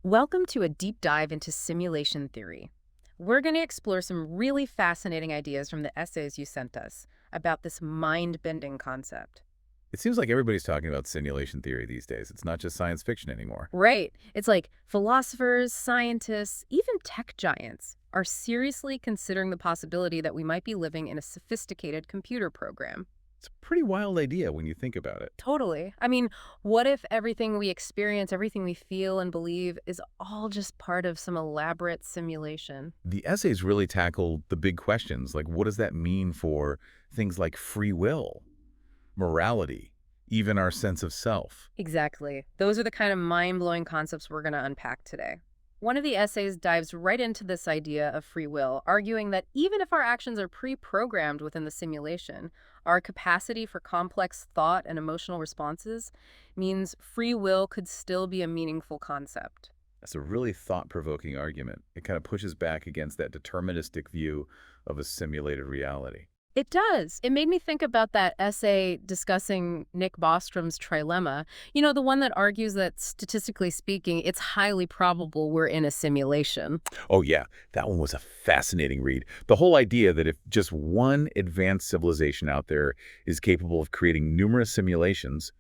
Welcome to a deep dive into simulation theory. We're going to explore some really fascinating ideas from the essays you sent us about this mind-bending concept. It seems like everybody's talking about simulation theory these days. It's not just science fiction anymore. Right. It's like philosophers, scientists, even tech giants are seriously considering the possibility that we might be living in a sophisticated computer program. It's a pretty wild idea when you think about it. Totally. I mean, what if everything we experience, everything we feel and believe is all just part of some elaborate simulation? The essays really tackle the big questions, like what does that mean for things like free will, morality, even our sense of self? Exactly. Those are the kind of mind-blowing concepts we're going to unpack today. One of the essays dives right into this idea of free will, arguing that even if our actions are pre-programmed within the simulation, our capacity for complex thought and emotional responses means free will could still be a meaningful concept. That's a really thought-provoking argument. It kind of pushes back against that deterministic view of a simulated reality. It does. It made me think about that essay discussing Nick Bostrom's trilemma. You know, the one that argues that statistically speaking, it's highly probable we're in a simulation. Oh, yeah, that one was a fascinating read. The whole idea that if just one advanced civilization out there is capable of creating numerous simulations,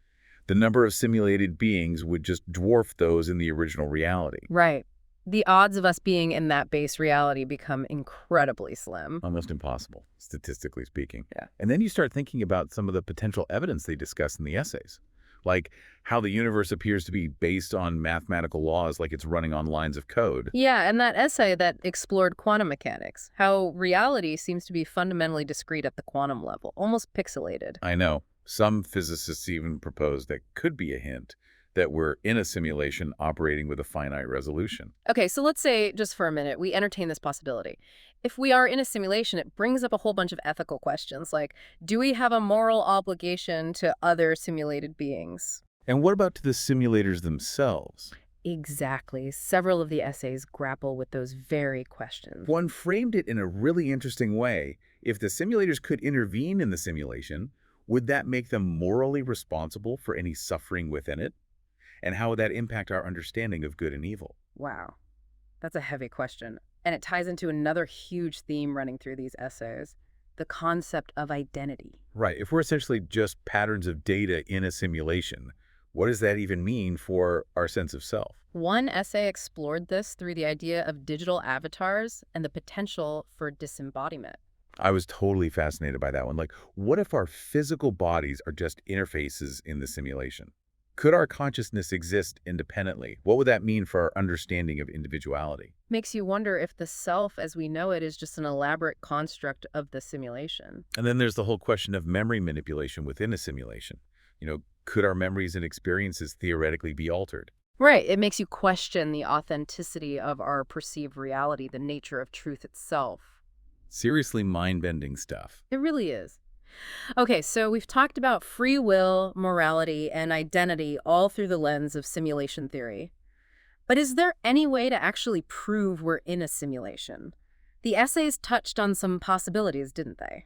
the number of simulated beings would just dwarf those in the original reality. Right. The odds of us being in that base reality become incredibly slim. Almost impossible, statistically speaking. Yeah. And then you start thinking about some of the potential evidence they discuss in the essays, like how the universe appears to be based on mathematical laws like it's running on lines of code. Yeah, and that essay that explored quantum mechanics, how reality seems to be fundamentally discrete at the quantum level, almost pixelated. I know. Some physicists even propose that could be a hint that we're in a simulation operating with a finite resolution. Okay, so let's say, just for a minute, we entertain this possibility. If we are in a simulation, it brings up a whole bunch of ethical questions, like, do we have a moral obligation to other simulated beings? And what about to the simulators themselves? Exactly. Several of the essays grapple with those very questions. One framed it in a really interesting way. If the simulators could intervene in the simulation, would that make them morally responsible for any suffering within it? And how would that impact our understanding of good and evil? Wow, that's a heavy question. And it ties into another huge theme running through these essays, the concept of identity. Right. If we're essentially just patterns of data in a simulation, what does that even mean for our sense of self? One essay explored this through the idea of digital avatars and the potential for disembodiment. I was totally fascinated by that one. Like, what if our physical bodies are just interfaces in the simulation? Could our consciousness exist independently? What would that mean for our understanding of individuality? Makes you wonder if the self as we know it is just an elaborate construct of the simulation. And then there's the whole question of memory manipulation within a simulation. Could our memories and experiences theoretically be altered? Right, it makes you question the authenticity of our perceived reality, the nature of truth itself. Seriously mind-bending stuff. It really is. Okay, so we've talked about free will, morality, and identity all through the lens of simulation theory. But is there any way to actually prove we're in a simulation? The essays touched on some possibilities, didn't they?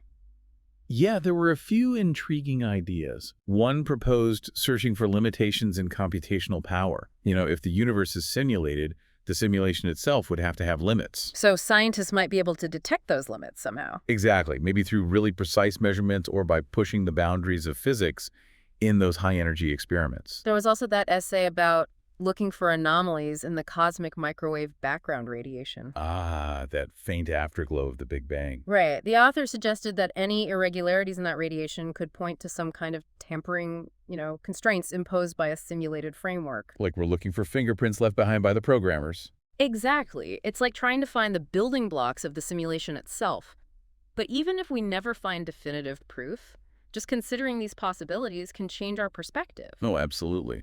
Yeah, there were a few intriguing ideas. One proposed searching for limitations in computational power. If the universe is simulated, the simulation itself would have to have limits. So scientists might be able to detect those limits somehow. Exactly. Maybe through really precise measurements or by pushing the boundaries of physics in those high-energy experiments. There was also that essay about looking for anomalies in the cosmic microwave background radiation. Ah, that faint afterglow of the Big Bang. Right. The author suggested that any irregularities in that radiation could point to some kind of tampering, constraints imposed by a simulated framework. Like we're looking for fingerprints left behind by the programmers. Exactly. It's like trying to find the building blocks of the simulation itself. But even if we never find definitive proof, just considering these possibilities can change our perspective. Oh, absolutely.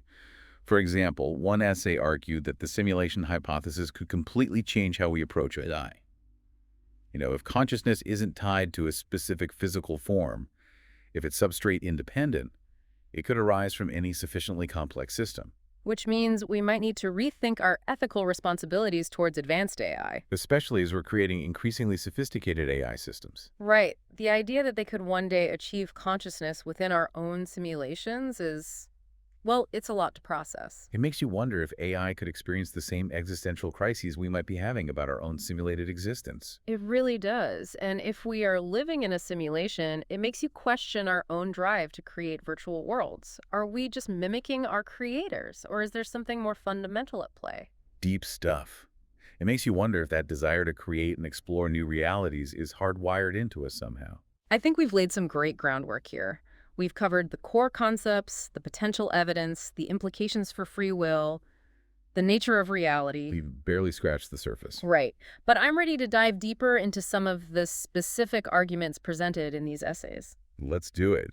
For example, one essay argued that the simulation hypothesis could completely change how we approach AI. If consciousness isn't tied to a specific physical form, if it's substrate independent, it could arise from any sufficiently complex system. Which means we might need to rethink our ethical responsibilities towards advanced AI. Especially as we're creating increasingly sophisticated AI systems. Right. The idea that they could one day achieve consciousness within our own simulations is Well, it's a lot to process. It makes you wonder if AI could experience the same existential crises we might be having about our own simulated existence. It really does. And if we are living in a simulation, it makes you question our own drive to create virtual worlds. Are we just mimicking our creators, or is there something more fundamental at play? Deep stuff. It makes you wonder if that desire to create and explore new realities is hardwired into us somehow. I think we've laid some great groundwork here. We've covered the core concepts, the potential evidence, the implications for free will, the nature of reality. We've barely scratched the surface. Right. But I'm ready to dive deeper into some of the specific arguments presented in these essays. Let's do it.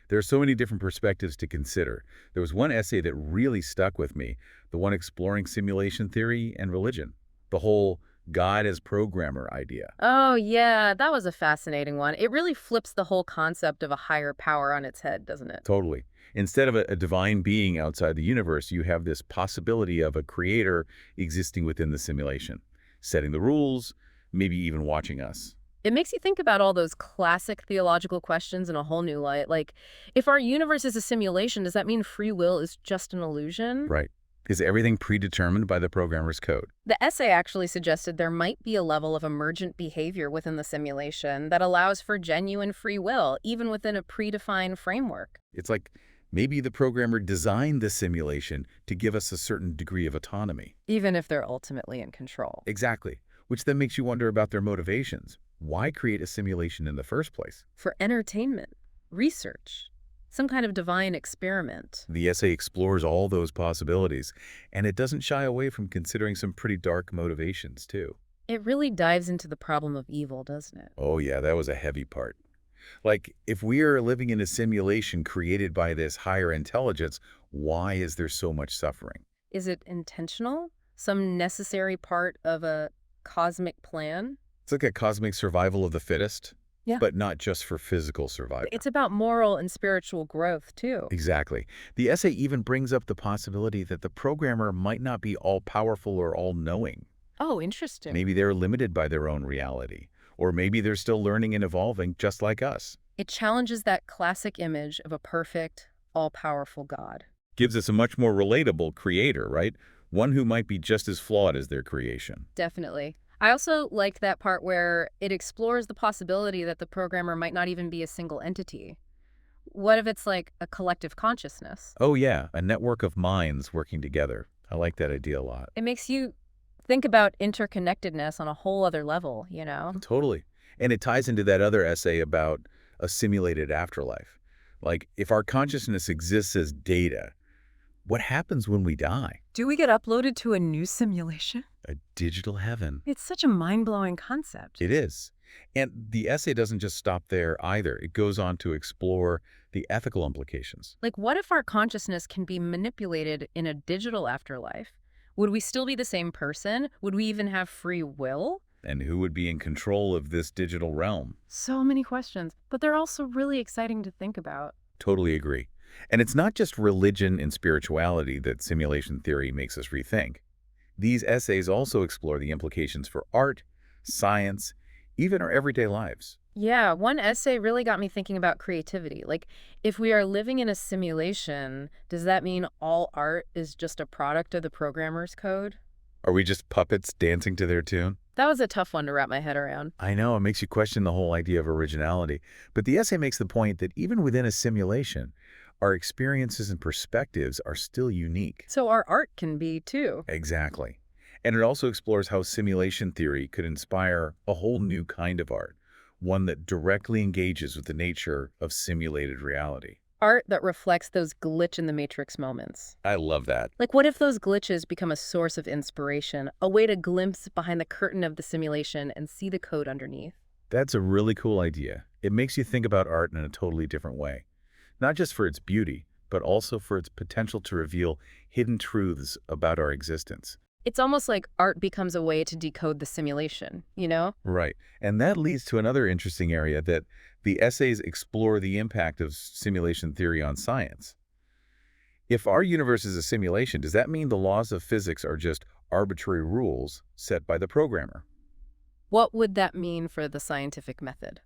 There are so many different perspectives to consider. There was one essay that really stuck with me, the one exploring simulation theory and religion. The whole God as programmer idea. Oh, yeah, that was a fascinating one. It really flips the whole concept of a higher power on its head, doesn't it? Totally. Instead of a divine being outside the universe, you have this possibility of a creator existing within the simulation, setting the rules, maybe even watching us. It makes you think about all those classic theological questions in a whole new light. Like, if our universe is a simulation, does that mean free will is just an illusion? Right. Is everything predetermined by the programmer's code? The essay actually suggested there might be a level of emergent behavior within the simulation that allows for genuine free will, even within a predefined framework. It's like maybe the programmer designed the simulation to give us a certain degree of autonomy. Even if they're ultimately in control. Exactly. Which then makes you wonder about their motivations. Why create a simulation in the first place? For entertainment, research, some kind of divine experiment. The essay explores all those possibilities, and it doesn't shy away from considering some pretty dark motivations, too. It really dives into the problem of evil, doesn't it? Oh yeah, that was a heavy part. Like, if we are living in a simulation created by this higher intelligence, why is there so much suffering? Is it intentional? Some necessary part of a cosmic plan? It's like a cosmic survival of the fittest, Yeah. but not just for physical survival. It's about moral and spiritual growth, too. Exactly. The essay even brings up the possibility that the programmer might not be all-powerful or all-knowing. Oh, interesting. Maybe they're limited by their own reality. Or maybe they're still learning and evolving just like us. It challenges that classic image of a perfect, all-powerful God. Gives us a much more relatable creator, right? One who might be just as flawed as their creation. Definitely. I also liked that part where it explores the possibility that the programmer might not even be a single entity. What if it's like a collective consciousness? Oh yeah, a network of minds working together. I like that idea a lot. It makes you think about interconnectedness on a whole other level, you know? Totally. And it ties into that other essay about a simulated afterlife. Like, if our consciousness exists as data, what happens when we die? Do we get uploaded to a new simulation? A digital heaven. It's such a mind-blowing concept. It is. And the essay doesn't just stop there either. It goes on to explore the ethical implications. Like, what if our consciousness can be manipulated in a digital afterlife? Would we still be the same person? Would we even have free will? And who would be in control of this digital realm? So many questions, but they're also really exciting to think about. Totally agree. And it's not just religion and spirituality that simulation theory makes us rethink. These essays also explore the implications for art, science, even our everyday lives. Yeah, one essay really got me thinking about creativity. Like, if we are living in a simulation, does that mean all art is just a product of the programmer's code? Are we just puppets dancing to their tune? That was a tough one to wrap my head around. I know, it makes you question the whole idea of originality. But the essay makes the point that even within a simulation, our experiences and perspectives are still unique. So our art can be too. Exactly. And it also explores how simulation theory could inspire a whole new kind of art, one that directly engages with the nature of simulated reality. Art that reflects those glitch in the matrix moments. I love that. Like, what if those glitches become a source of inspiration, a way to glimpse behind the curtain of the simulation and see the code underneath? That's a really cool idea. It makes you think about art in a totally different way. Not just for its beauty, but also for its potential to reveal hidden truths about our existence. It's almost like art becomes a way to decode the simulation, you know? Right. And that leads to another interesting area that the essays explore the impact of simulation theory on science. If our universe is a simulation, does that mean the laws of physics are just arbitrary rules set by the programmer? What would that mean for the scientific method?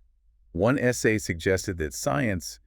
One essay suggested that science,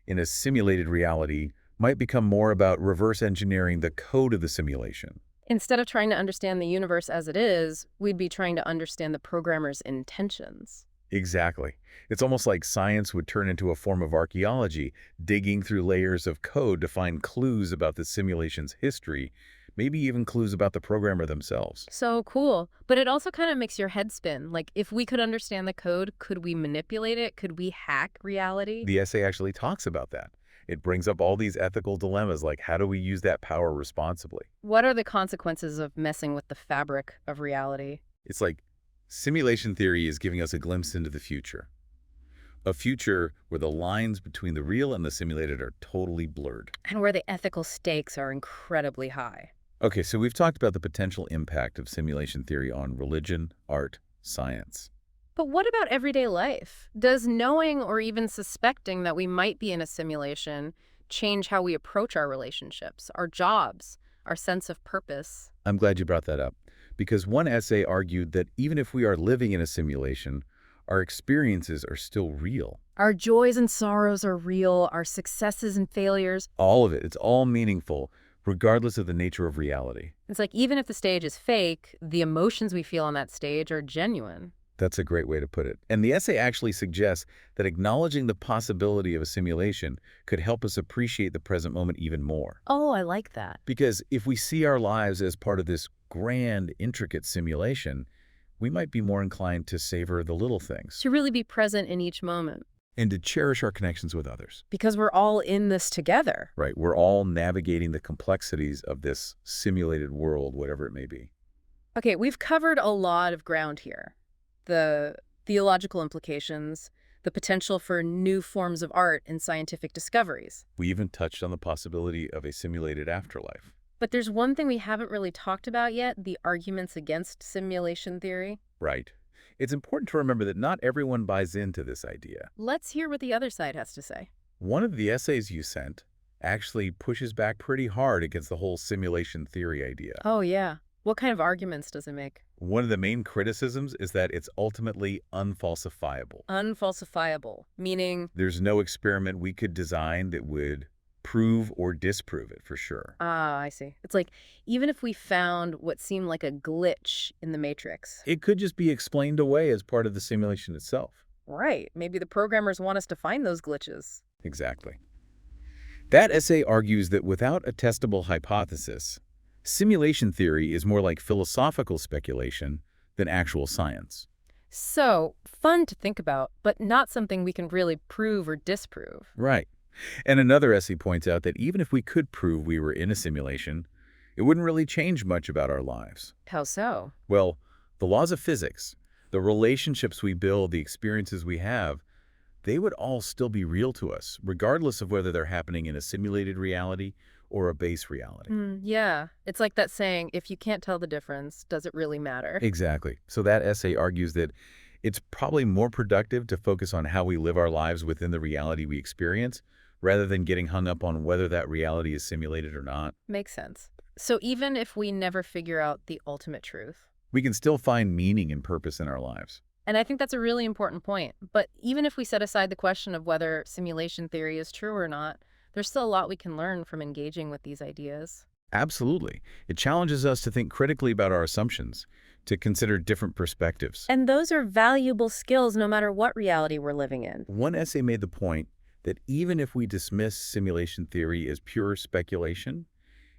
in a simulated reality, might become more about reverse engineering the code of the simulation. Instead of trying to understand the universe as it is, we'd be trying to understand the programmer's intentions. Exactly. It's almost like science would turn into a form of archaeology, digging through layers of code to find clues about the simulation's history, maybe even clues about the programmer themselves. So cool. But it also kind of makes your head spin. Like, if we could understand the code, could we manipulate it? Could we hack reality? The essay actually talks about that. It brings up all these ethical dilemmas, like how do we use that power responsibly? What are the consequences of messing with the fabric of reality? It's like simulation theory is giving us a glimpse into the future. A future where the lines between the real and the simulated are totally blurred. And where the ethical stakes are incredibly high. Okay, so we've talked about the potential impact of simulation theory on religion, art, science. But what about everyday life? Does knowing or even suspecting that we might be in a simulation change how we approach our relationships, our jobs, our sense of purpose? I'm glad you brought that up, because one essay argued that even if we are living in a simulation, our experiences are still real. Our joys and sorrows are real, our successes and failures. All of it, it's all meaningful, regardless of the nature of reality. It's like even if the stage is fake, the emotions we feel on that stage are genuine. That's a great way to put it. And the essay actually suggests that acknowledging the possibility of a simulation could help us appreciate the present moment even more. Oh, I like that. Because if we see our lives as part of this grand, intricate simulation, we might be more inclined to savor the little things To really be present in each moment. and to cherish our connections with others. Because we're all in this together. Right? We're all navigating the complexities of this simulated world, whatever it may be. Okay, we've covered a lot of ground here. The theological implications, the potential for new forms of art and scientific discoveries. We even touched on the possibility of a simulated afterlife. But there's one thing we haven't really talked about yet, the arguments against simulation theory. Right. It's important to remember that not everyone buys into this idea. Let's hear what the other side has to say. One of the essays you sent actually pushes back pretty hard against the whole simulation theory idea. Oh, yeah. What kind of arguments does it make? One of the main criticisms is that it's ultimately unfalsifiable. Unfalsifiable, meaning, There's no experiment we could design that would prove or disprove it for sure. I see. It's like, even if we found what seemed like a glitch in the Matrix. It could just be explained away as part of the simulation itself. Right. Maybe the programmers want us to find those glitches. Exactly. That essay argues that without a testable hypothesis, simulation theory is more like philosophical speculation than actual science. So, fun to think about, but not something we can really prove or disprove. Right. And another essay points out that even if we could prove we were in a simulation, it wouldn't really change much about our lives. How so? Well, the laws of physics, the relationships we build, the experiences we have, they would all still be real to us, regardless of whether they're happening in a simulated reality or a base reality. Yeah. It's like that saying, if you can't tell the difference, does it really matter? Exactly. So that essay argues that it's probably more productive to focus on how we live our lives within the reality we experience, rather than getting hung up on whether that reality is simulated or not. Makes sense. So even if we never figure out the ultimate truth, We can still find meaning and purpose in our lives. and I think that's a really important point, but even if we set aside the question of whether simulation theory is true or not, there's still a lot we can learn from engaging with these ideas. Absolutely. It challenges us to think critically about our assumptions, to consider different perspectives. And those are valuable skills no matter what reality we're living in. One essay made the point that even if we dismiss simulation theory as pure speculation,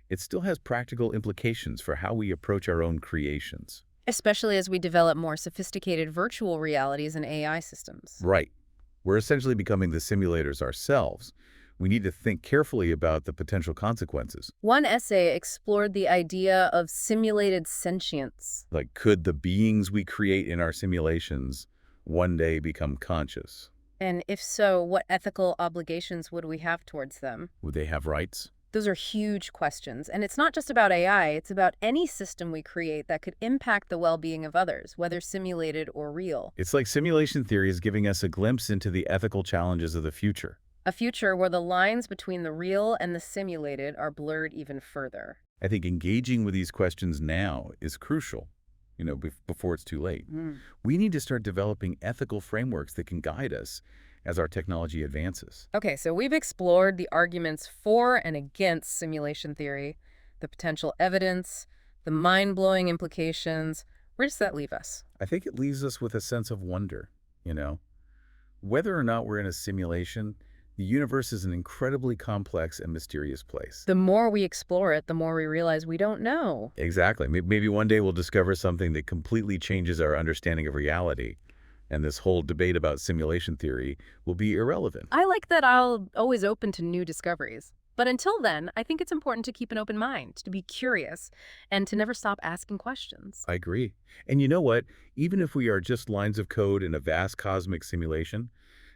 it still has practical implications for how we approach our own creations. Especially as we develop more sophisticated virtual realities and AI systems. Right. We're essentially becoming the simulators ourselves. We need to think carefully about the potential consequences. One essay explored the idea of simulated sentience. Like, could the beings we create in our simulations one day become conscious? And if so, what ethical obligations would we have towards them? Would they have rights? Those are huge questions. And it's not just about AI, it's about any system we create that could impact the well-being of others, whether simulated or real. It's like simulation theory is giving us a glimpse into the ethical challenges of the future. A future where the lines between the real and the simulated are blurred even further. I think engaging with these questions now is crucial, before it's too late. We need to start developing ethical frameworks that can guide us as our technology advances. Okay, so we've explored the arguments for and against simulation theory, the potential evidence, the mind-blowing implications. Where does that leave us? I think it leaves us with a sense of wonder, you know? Whether or not we're in a simulation, the universe is an incredibly complex and mysterious place. The more we explore it, the more we realize we don't know. Exactly. Maybe one day we'll discover something that completely changes our understanding of reality, and this whole debate about simulation theory will be irrelevant. I like that I'll always open to new discoveries. But until then, I think it's important to keep an open mind, to be curious, and to never stop asking questions. I agree. And you know what? Even if we are just lines of code in a vast cosmic simulation,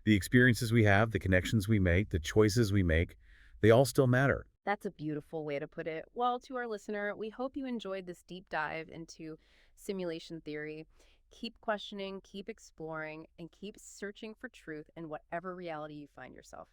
the experiences we have, the connections we make, the choices we make, they all still matter. That's a beautiful way to put it. Well, to our listener, we hope you enjoyed this deep dive into simulation theory. Keep questioning, keep exploring, and keep searching for truth in whatever reality you find yourself.